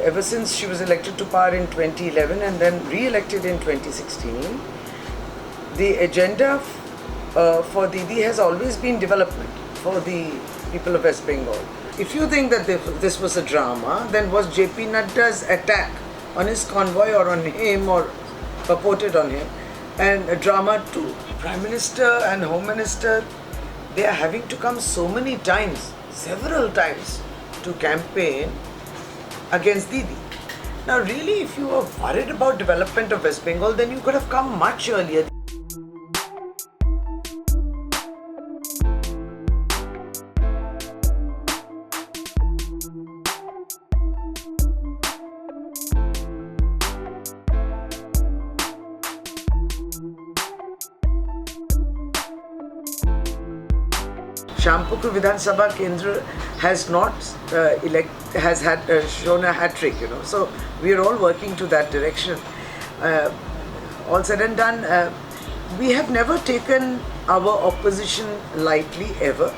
ever since she was elected to power in 2011 and then re-elected in 2016, the agenda for Didi has always been development for the people of West Bengal. If you think that this was a drama, then was JP Nadda's attack on his convoy or on him or purported on him and a drama too? Prime Minister and Home Minister, they are having to come so many times, several times, to campaign against Didi. Now really, if you were worried about development of West Bengal, then you could have come much earlier. Shyampukur Vidhan Sabha Kendra has not shown a hat trick, So we are all working to that direction. All said and done, we have never taken our opposition lightly ever,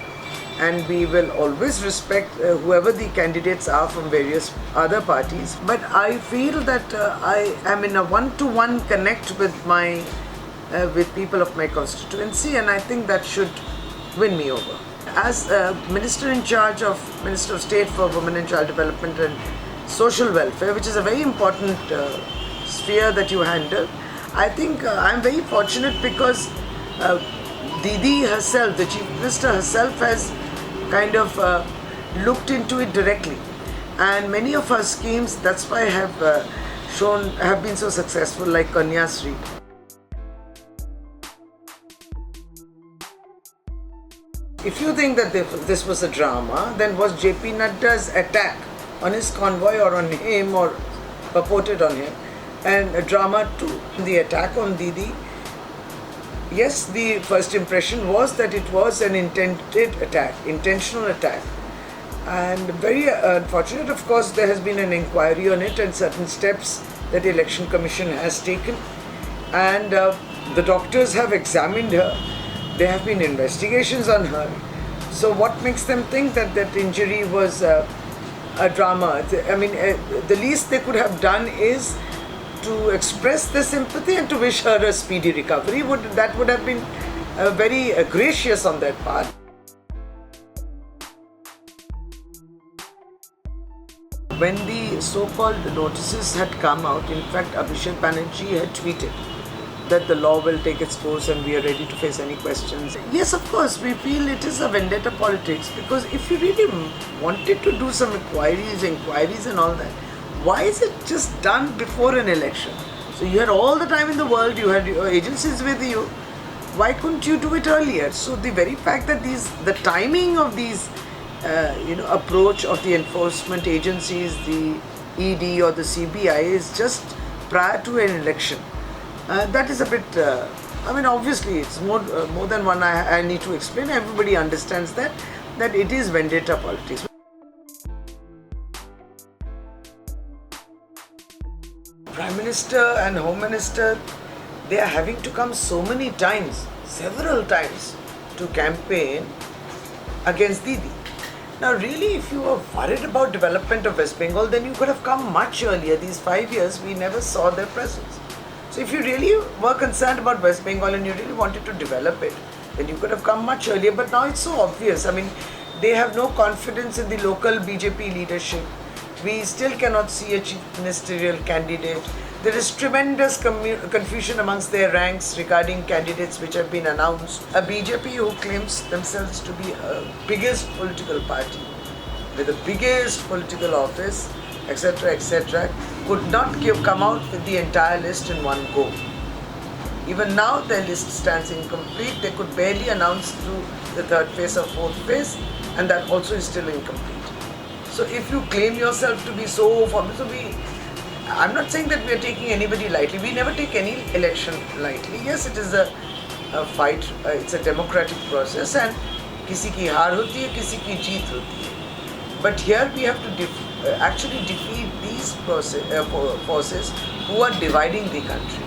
and we will always respect whoever the candidates are from various other parties. But I feel that I am in a one-to-one connect with with people of my constituency, and I think that should win me over. As Minister in charge of Minister of State for Women and Child Development and Social Welfare, which is a very important sphere that you handle, I think I'm very fortunate because Didi herself, the Chief Minister herself, has kind of looked into it directly, and many of her schemes, that's why have been so successful, like Kanya Sri. If you think that this was a drama, then was JP Nadda's attack on his convoy or on him or purported on him and a drama too? The attack on Didi, yes, the first impression was that it was an intentional attack. And very unfortunate, of course, there has been an inquiry on it and certain steps that the Election Commission has taken. And the doctors have examined her. There have been investigations on her. So what makes them think that that injury was a drama? I mean, the least they could have done is to express their sympathy and to wish her a speedy recovery. That would have been very gracious on their part. When the so-called notices had come out, in fact, Abhishek Banerjee had tweeted that the law will take its course and we are ready to face any questions. Yes, of course, we feel it is a vendetta politics, because if you really wanted to do some inquiries and all that, why is it just done before an election? So you had all the time in the world, you had your agencies with you, why couldn't you do it earlier? So the very fact that the timing of these approach of the enforcement agencies, the ED or the CBI, is just prior to an election. That is a bit, obviously it's more than one I need to explain. Everybody understands that it is vendetta politics. Prime Minister and Home Minister, they are having to come so many times, several times, to campaign against Didi. Now really, if you were worried about development of West Bengal, then you could have come much earlier. These 5 years, we never saw their presence. So if you really were concerned about West Bengal and you really wanted to develop it, then you could have come much earlier. But now it's so obvious. I mean, they have no confidence in the local BJP leadership. We still cannot see a chief ministerial candidate. There is tremendous confusion amongst their ranks regarding candidates which have been announced. A BJP who claims themselves to be a biggest political party with the biggest political office, etc., could not come out with the entire list in one go. Even now their list stands incomplete. They could barely announce through the third phase or fourth phase, and that also is still incomplete. So if you claim yourself to be so formidable, I'm not saying that we are taking anybody lightly. We never take any election lightly. Yes, it is a fight. It's a democratic process, and किसी की हार होती है, किसी की जीत होती है. But here we have to actually defeat these forces who are dividing the country.